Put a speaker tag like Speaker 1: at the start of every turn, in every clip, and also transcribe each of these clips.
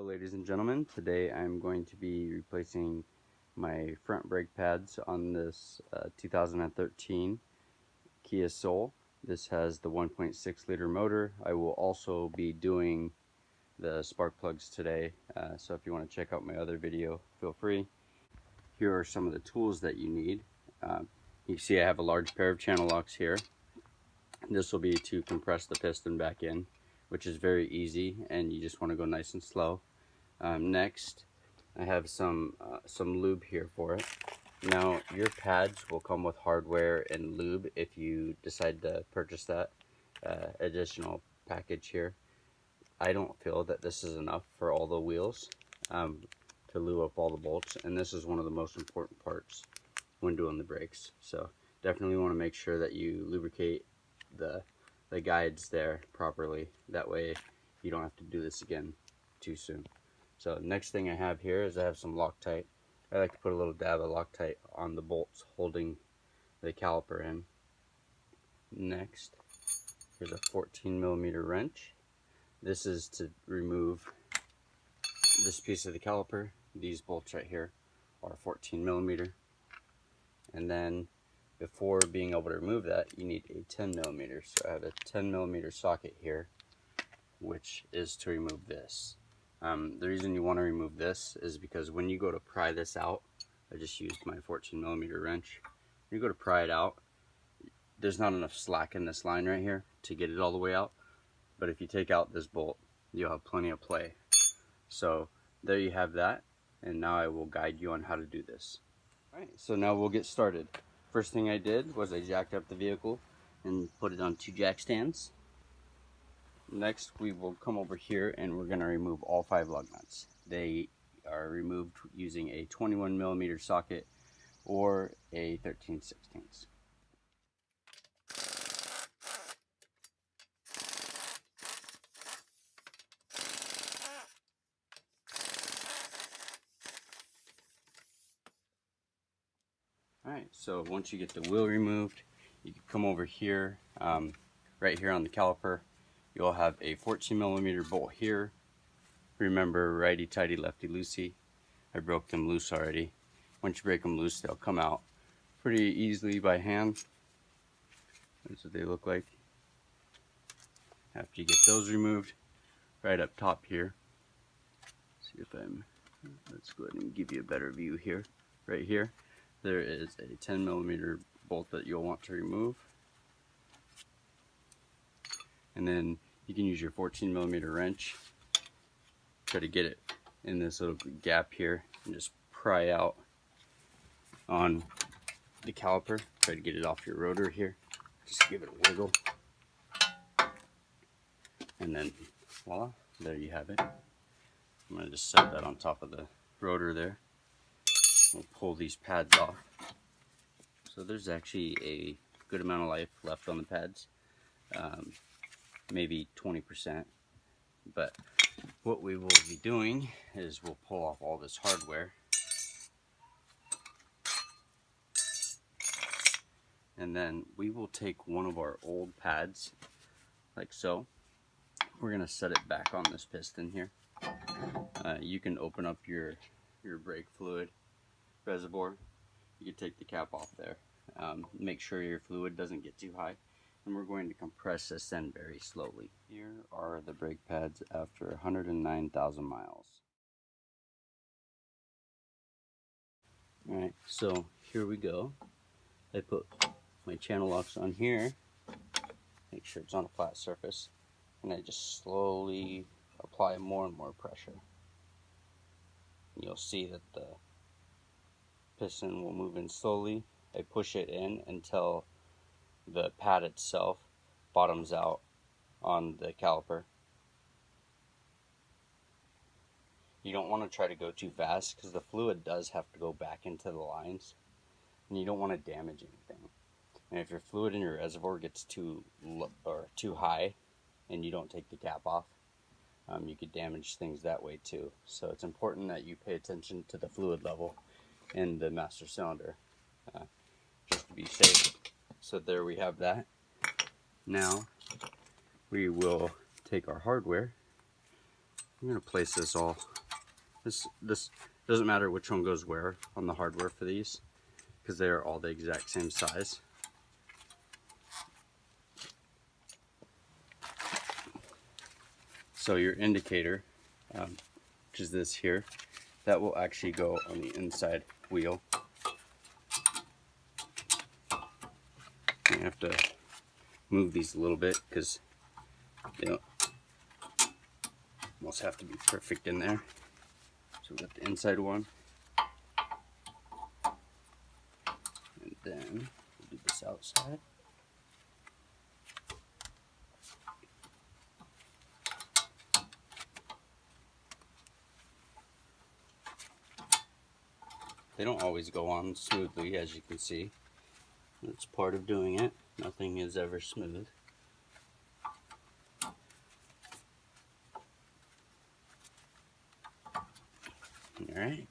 Speaker 1: ladies and gentlemen, today I'm going to be replacing my front brake pads on this 2013 Kia Soul. This has the 1.6 liter motor. I will also be doing the spark plugs today, so if you want to check out my other video, feel free. Here are some of the tools that you need. You can see I have a large pair of channel locks here. This will be to compress the piston back in, which is very easy, and you just want to go nice and slow. Next, I have some lube here for it. Now, your pads will come with hardware and lube if you decide to purchase that additional package here. I don't feel that this is enough for all the wheels to lube up all the bolts, and this is one of the most important parts when doing the brakes. So definitely want to make sure that you lubricate the guides there properly. That way you don't have to do this again too soon. So next thing I have here is I have some Loctite. I like to put a little dab of Loctite on the bolts holding the caliper in. Next, here's a 14mm wrench. This is to remove this piece of the caliper. These bolts right here are 14mm. And then before being able to remove that, you need a 10mm. So I have a 10mm socket here, which is to remove this. The reason you want to remove this is because when you go to pry this out, I just used my 14mm wrench. When you go to pry it out, there's not enough slack in this line right here to get it all the way out. But if you take out this bolt, you'll have plenty of play. So there you have that, and now I will guide you on how to do this. Alright, so now we'll get started. First thing I did was I jacked up the vehicle and put it on 2 jack stands. Next, we will come over here and we're going to remove all 5 lug nuts. They are removed using a 21mm socket or a 13/16. Alright, so once you get the wheel removed, you can come over here, right here on the caliper. You'll have a 14mm bolt here. Remember, righty-tighty, lefty-loosey. I broke them loose already. Once you break them loose, they'll come out pretty easily by hand. That's what they look like. After you get those removed, right up top here. See if let's go ahead and give you a better view here. Right here, there is a 10mm bolt that you'll want to remove. And then you can use your 14mm wrench, try to get it in this little gap here and just pry out on the caliper. Try to get it off your rotor here. Just give it a wiggle. And then voila, there you have it. I'm going to just set that on top of the rotor there. We'll pull these pads off. So there's actually a good amount of life left on the pads. Maybe 20%, but what we will be doing is we'll pull off all this hardware, and then we will take one of our old pads like so. We're going to set it back on this piston here. You can open up your brake fluid reservoir. You can take the cap off there. Make sure your fluid doesn't get too high. And we're going to compress this in very slowly. Here are the brake pads after 109,000 miles. Alright, so here we go. I put my channel locks on here, make sure it's on a flat surface, and I just slowly apply more and more pressure. And you'll see that the piston will move in slowly. I push it in until the pad itself bottoms out on the caliper. You don't want to try to go too fast because the fluid does have to go back into the lines, and you don't want to damage anything. And if your fluid in your reservoir gets too high and you don't take the cap off, you could damage things that way too. So it's important that you pay attention to the fluid level in the master cylinder, just to be safe. So there we have that. Now we will take our hardware. I'm going to place this all This doesn't matter which one goes where on the hardware for these, because they are all the exact same size. So your indicator, which is this here, that will actually go on the inside wheel. You have to move these a little bit because they don't almost have to be perfect in there. So we got the inside one, and then we'll do this outside. They don't always go on smoothly, as you can see. That's part of doing it. Nothing is ever smooth. Alright,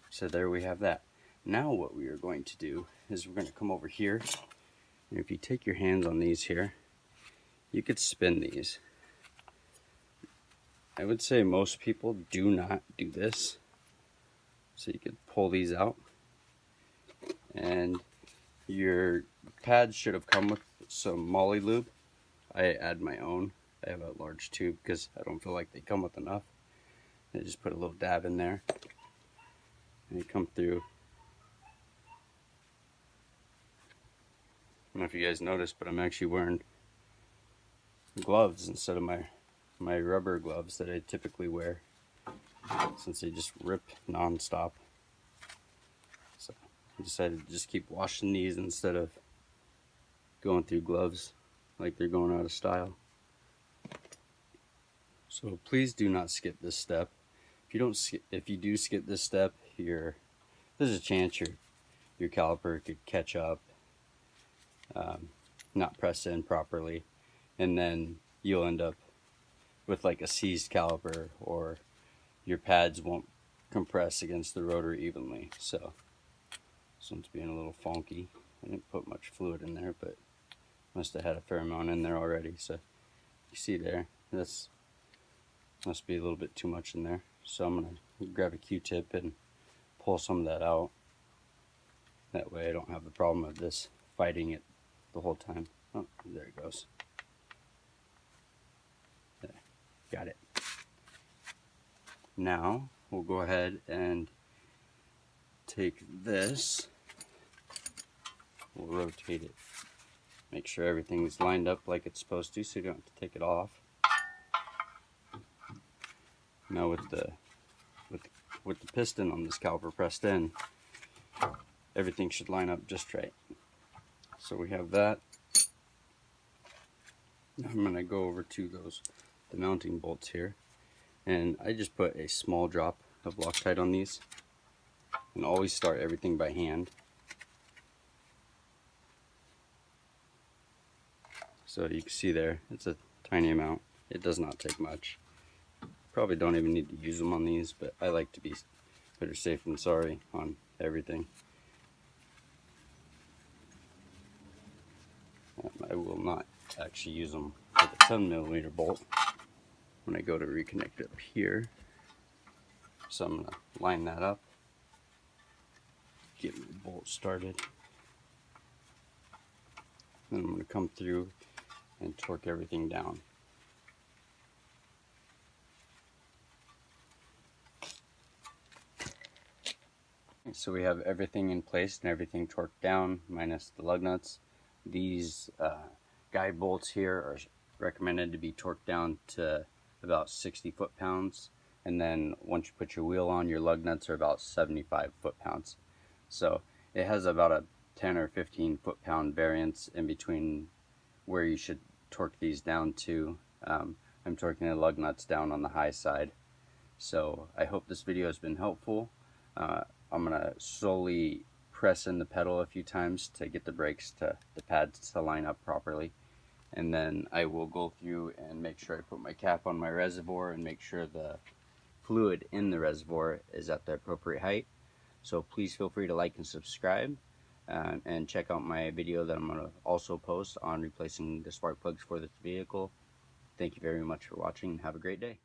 Speaker 1: so there we have that. Now what we are going to do is we're going to come over here, and if you take your hands on these here, you could spin these. I would say most people do not do this. So you could pull these out, and your pads should have come with some Molly lube. I add my own. I have a large tube because I don't feel like they come with enough. I just put a little dab in there, and they come through. I don't know if you guys noticed, but I'm actually wearing gloves instead of my rubber gloves that I typically wear, since they just rip non-stop. So I decided to just keep washing these instead of going through gloves like they're going out of style. So please do not skip this step. If you do skip this step, there's a chance your caliper could catch up, not press in properly, and then you'll end up with like a seized caliper, or your pads won't compress against the rotor evenly. So this one's being a little funky. I didn't put much fluid in there, but must have had a fair amount in there already. So you see there, this must be a little bit too much in there. So I'm gonna grab a Q-tip and pull some of that out. That way I don't have the problem of this fighting it the whole time. Oh, there it goes. There, got it. Now we'll go ahead and take this, we'll rotate it, make sure everything's lined up like it's supposed to, so you don't have to take it off. Now with the piston on this caliper pressed in, everything should line up just right. So we have that. Now I'm going to go over to the mounting bolts here, and I just put a small drop of Loctite on these, and always start everything by hand. So you can see there, it's a tiny amount. It does not take much. Probably don't even need to use them on these, but I like to be better safe than sorry on everything. I will not actually use them with a 10mm bolt when I go to reconnect it up here. So I'm going to line that up, get my bolt started, then I'm going to come through and torque everything down. So we have everything in place and everything torqued down, minus the lug nuts. These guide bolts here are recommended to be torqued down to about 60 foot-pounds, and then once you put your wheel on, your lug nuts are about 75 foot-pounds. So it has about a 10 or 15 foot-pound variance in between where you should torque these down to. I'm torquing the lug nuts down on the high side. So I hope this video has been helpful. I'm going to slowly press in the pedal a few times to get the pads to line up properly. And then I will go through and make sure I put my cap on my reservoir and make sure the fluid in the reservoir is at the appropriate height. So please feel free to like and subscribe, and check out my video that I'm going to also post on replacing the spark plugs for this vehicle. Thank you very much for watching, and have a great day.